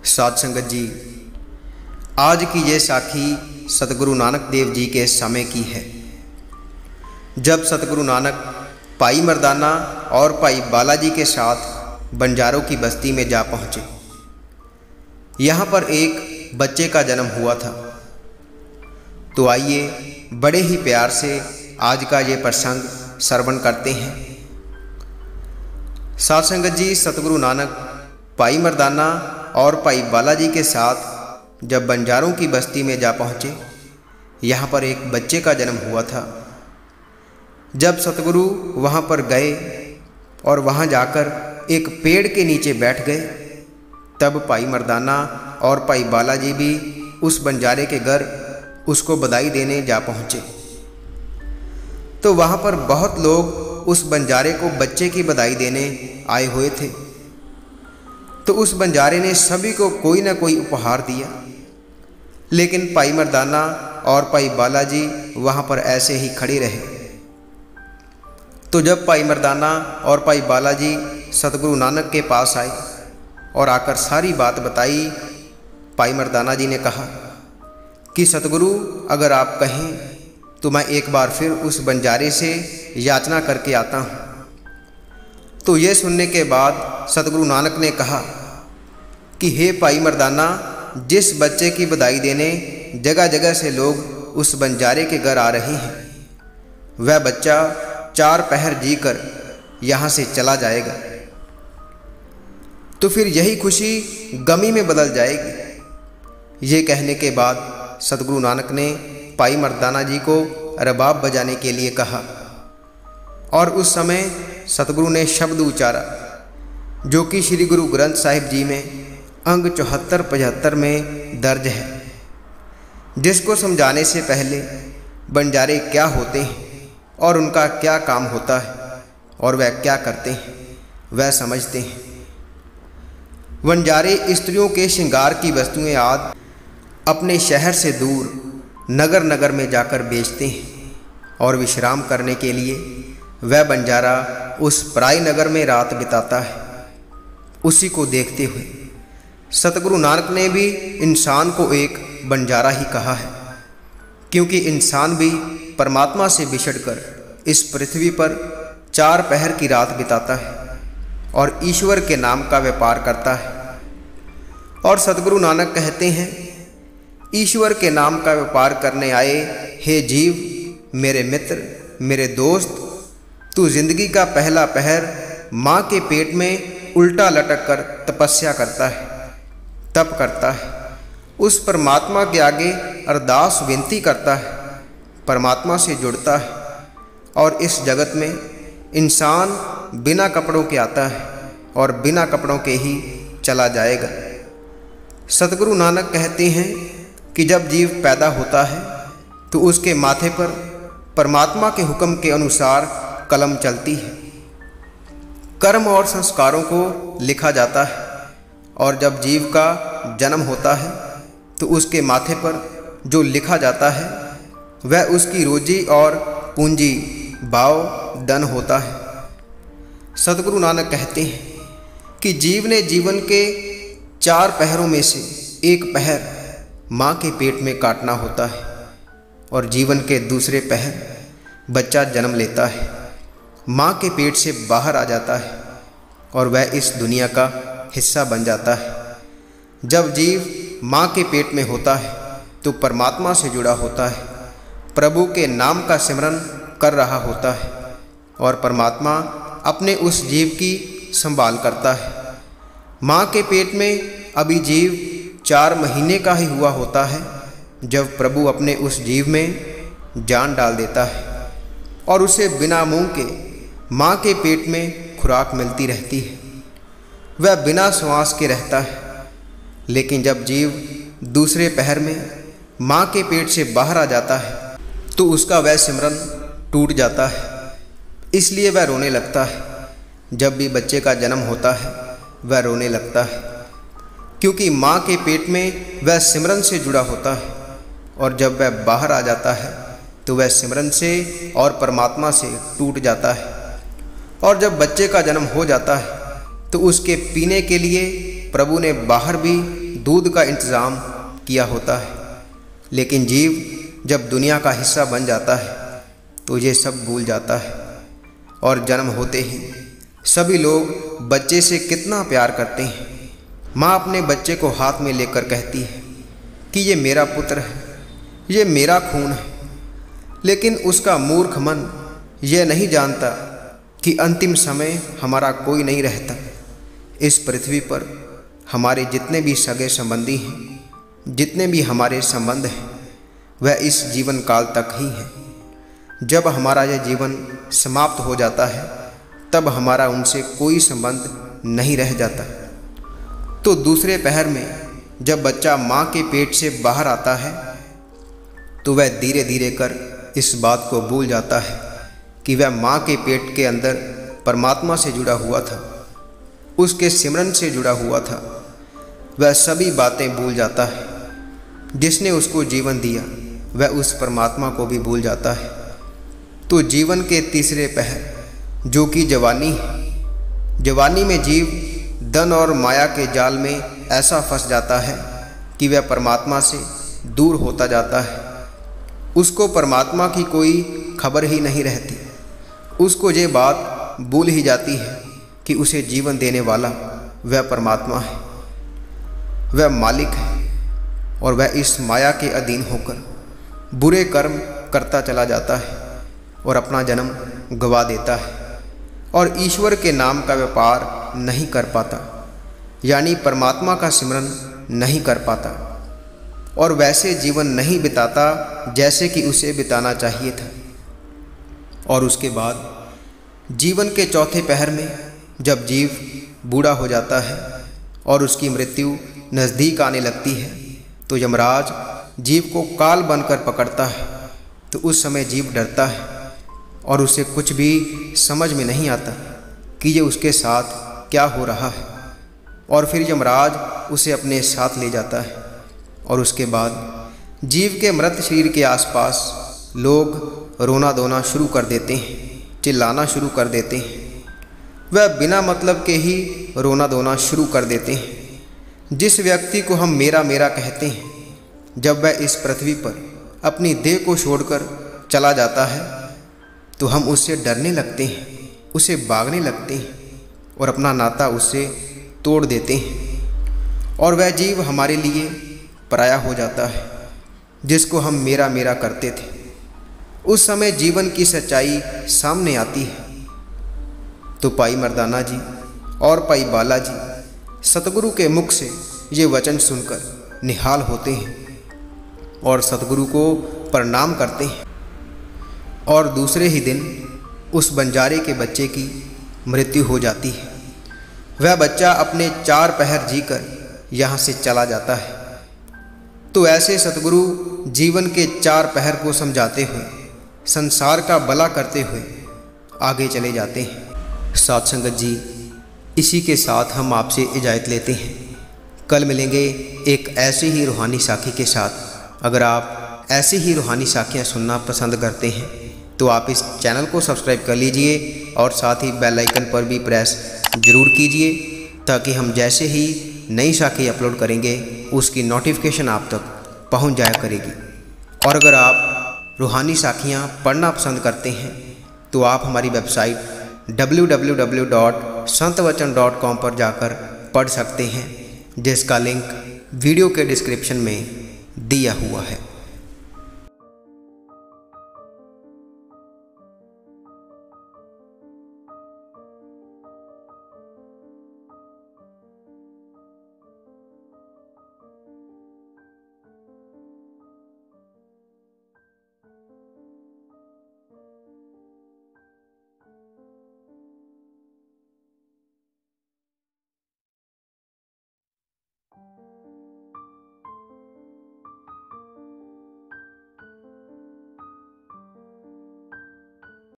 साध संगत जी, आज की ये साखी सतगुरु नानक देव जी के समय की है, जब सतगुरु नानक भाई मर्दाना और भाई बालाजी के साथ बंजारों की बस्ती में जा पहुँचे। यहाँ पर एक बच्चे का जन्म हुआ था। तो आइए बड़े ही प्यार से आज का ये प्रसंग श्रवण करते हैं। साध संगत जी, सतगुरु नानक भाई मर्दाना और भाई बालाजी के साथ जब बंजारों की बस्ती में जा पहुँचे, यहाँ पर एक बच्चे का जन्म हुआ था। जब सतगुरु वहाँ पर गए और वहाँ जाकर एक पेड़ के नीचे बैठ गए, तब भाई मर्दाना और भाई बालाजी भी उस बंजारे के घर उसको बधाई देने जा पहुँचे। तो वहाँ पर बहुत लोग उस बंजारे को बच्चे की बधाई देने आए हुए थे। तो उस बंजारे ने सभी को कोई ना कोई उपहार दिया, लेकिन भाई मर्दाना और भाई बालाजी वहाँ पर ऐसे ही खड़े रहे। तो जब भाई मर्दाना और भाई बालाजी सतगुरु नानक के पास आए और आकर सारी बात बताई, भाई मर्दाना जी ने कहा कि सतगुरु, अगर आप कहें तो मैं एक बार फिर उस बंजारे से याचना करके आता हूँ। तो ये सुनने के बाद सतगुरु नानक ने कहा कि हे भाई मर्दाना, जिस बच्चे की बधाई देने जगह जगह से लोग उस बंजारे के घर आ रहे हैं, वह बच्चा 4 पहर जीकर यहाँ से चला जाएगा, तो फिर यही खुशी गमी में बदल जाएगी। ये कहने के बाद सतगुरु नानक ने भाई मर्दाना जी को रबाब बजाने के लिए कहा, और उस समय सतगुरु ने शब्द उच्चारा जो कि श्री गुरु ग्रंथ साहिब जी में अंग 74-75 में दर्ज है, जिसको समझाने से पहले बंजारे क्या होते हैं और उनका क्या काम होता है और वह क्या करते हैं, वह समझते हैं। बंजारे स्त्रियों के श्रृंगार की वस्तुएं आदि अपने शहर से दूर नगर नगर में जाकर बेचते हैं, और विश्राम करने के लिए वह बंजारा उस पराई नगर में रात बिताता है। उसी को देखते हुए सतगुरु नानक ने भी इंसान को एक बंजारा ही कहा है, क्योंकि इंसान भी परमात्मा से बिछड़कर इस पृथ्वी पर 4 पहर की रात बिताता है और ईश्वर के नाम का व्यापार करता है। और सतगुरु नानक कहते हैं, ईश्वर के नाम का व्यापार करने आए हे जीव, मेरे मित्र, मेरे दोस्त, तू जिंदगी का पहला पहर माँ के पेट में उल्टा लटक कर तपस्या करता है, तप करता है, उस परमात्मा के आगे अरदास विनती करता है, परमात्मा से जुड़ता है, और इस जगत में इंसान बिना कपड़ों के आता है और बिना कपड़ों के ही चला जाएगा। सतगुरु नानक कहते हैं कि जब जीव पैदा होता है तो उसके माथे पर परमात्मा के हुक्म के अनुसार कलम चलती है, कर्म और संस्कारों को लिखा जाता है, और जब जीव का जन्म होता है तो उसके माथे पर जो लिखा जाता है वह उसकी रोजी और पूंजी भाव धन होता है। सतगुरु नानक कहते हैं कि जीव ने जीवन के 4 पहरों में से एक पहर माँ के पेट में काटना होता है, और जीवन के दूसरे पहर बच्चा जन्म लेता है, माँ के पेट से बाहर आ जाता है और वह इस दुनिया का हिस्सा बन जाता है। जब जीव माँ के पेट में होता है तो परमात्मा से जुड़ा होता है, प्रभु के नाम का सिमरन कर रहा होता है, और परमात्मा अपने उस जीव की संभाल करता है। माँ के पेट में अभी जीव 4 महीने का ही हुआ होता है जब प्रभु अपने उस जीव में जान डाल देता है, और उसे बिना मुंह के माँ के पेट में खुराक मिलती रहती है। वह बिना श्वास के रहता है, लेकिन जब जीव दूसरे पहर में माँ के पेट से बाहर आ जाता है तो उसका वह सिमरन टूट जाता है, इसलिए वह रोने लगता है। जब भी बच्चे का जन्म होता है वह रोने लगता है, क्योंकि माँ के पेट में वह सिमरन से जुड़ा होता है, और जब वह बाहर आ जाता है तो वह सिमरन से और परमात्मा से टूट जाता है। और जब बच्चे का जन्म हो जाता है तो उसके पीने के लिए प्रभु ने बाहर भी दूध का इंतज़ाम किया होता है। लेकिन जीव जब दुनिया का हिस्सा बन जाता है तो ये सब भूल जाता है और जन्म होते ही सभी लोग बच्चे से कितना प्यार करते हैं। माँ अपने बच्चे को हाथ में लेकर कहती है कि ये मेरा पुत्र है, ये मेरा खून है। लेकिन उसका मूर्ख मन यह नहीं जानता कि अंतिम समय हमारा कोई नहीं रहता। इस पृथ्वी पर हमारे जितने भी सगे संबंधी हैं, जितने भी हमारे संबंध हैं, वह इस जीवन काल तक ही हैं। जब हमारा यह जीवन समाप्त हो जाता है तब हमारा उनसे कोई संबंध नहीं रह जाता। तो दूसरे पहर में जब बच्चा माँ के पेट से बाहर आता है तो वह धीरे धीरे कर इस बात को भूल जाता है कि वह माँ के पेट के अंदर परमात्मा से जुड़ा हुआ था, उसके सिमरन से जुड़ा हुआ था। वह सभी बातें भूल जाता है। जिसने उसको जीवन दिया वह उस परमात्मा को भी भूल जाता है। तो जीवन के तीसरे पहर जो कि जवानी है, जवानी में जीव धन और माया के जाल में ऐसा फंस जाता है कि वह परमात्मा से दूर होता जाता है। उसको परमात्मा की कोई खबर ही नहीं रहती। उसको ये बात भूल ही जाती है कि उसे जीवन देने वाला वह परमात्मा है, वह मालिक है। और वह इस माया के अधीन होकर बुरे कर्म करता चला जाता है और अपना जन्म गंवा देता है और ईश्वर के नाम का व्यापार नहीं कर पाता, यानी परमात्मा का सिमरन नहीं कर पाता और वैसे जीवन नहीं बिताता जैसे कि उसे बिताना चाहिए था। और उसके बाद जीवन के चौथे पहर में जब जीव बूढ़ा हो जाता है और उसकी मृत्यु नज़दीक आने लगती है तो यमराज जीव को काल बनकर पकड़ता है। तो उस समय जीव डरता है और उसे कुछ भी समझ में नहीं आता कि ये उसके साथ क्या हो रहा है। और फिर यमराज उसे अपने साथ ले जाता है और उसके बाद जीव के मृत शरीर के आसपास लोग रोना धोना शुरू कर देते हैं, चिल्लाना शुरू कर देते हैं। वह बिना मतलब के ही रोना धोना शुरू कर देते हैं। जिस व्यक्ति को हम मेरा मेरा कहते हैं, जब वह इस पृथ्वी पर अपनी देह को छोड़कर चला जाता है तो हम उससे डरने लगते हैं, उसे भागने लगते हैं और अपना नाता उससे तोड़ देते हैं। और वह जीव हमारे लिए पराया हो जाता है जिसको हम मेरा मेरा करते थे। उस समय जीवन की सच्चाई सामने आती है। तो भाई मर्दाना जी और भाई बाला जी सतगुरु के मुख से ये वचन सुनकर निहाल होते हैं और सतगुरु को प्रणाम करते हैं। और दूसरे ही दिन उस बंजारे के बच्चे की मृत्यु हो जाती है। वह बच्चा अपने 4 पहर जीकर यहाँ से चला जाता है। तो ऐसे सतगुरु जीवन के 4 पहर को समझाते हुए, संसार का भला करते हुए आगे चले जाते हैं। साथ संगत जी, इसी के साथ हम आपसे इजाज़त लेते हैं। कल मिलेंगे एक ऐसी ही रूहानी साखी के साथ। अगर आप ऐसी ही रूहानी साखियाँ सुनना पसंद करते हैं तो आप इस चैनल को सब्सक्राइब कर लीजिए और साथ ही बेल आइकन पर भी प्रेस ज़रूर कीजिए ताकि हम जैसे ही नई साखी अपलोड करेंगे उसकी नोटिफिकेशन आप तक पहुंच जाया करेगी। और अगर आप रूहानी साखियाँ पढ़ना पसंद करते हैं तो आप हमारी वेबसाइट www.santwachan.com पर जाकर पढ़ सकते हैं, जिसका लिंक वीडियो के डिस्क्रिप्शन में दिया हुआ है।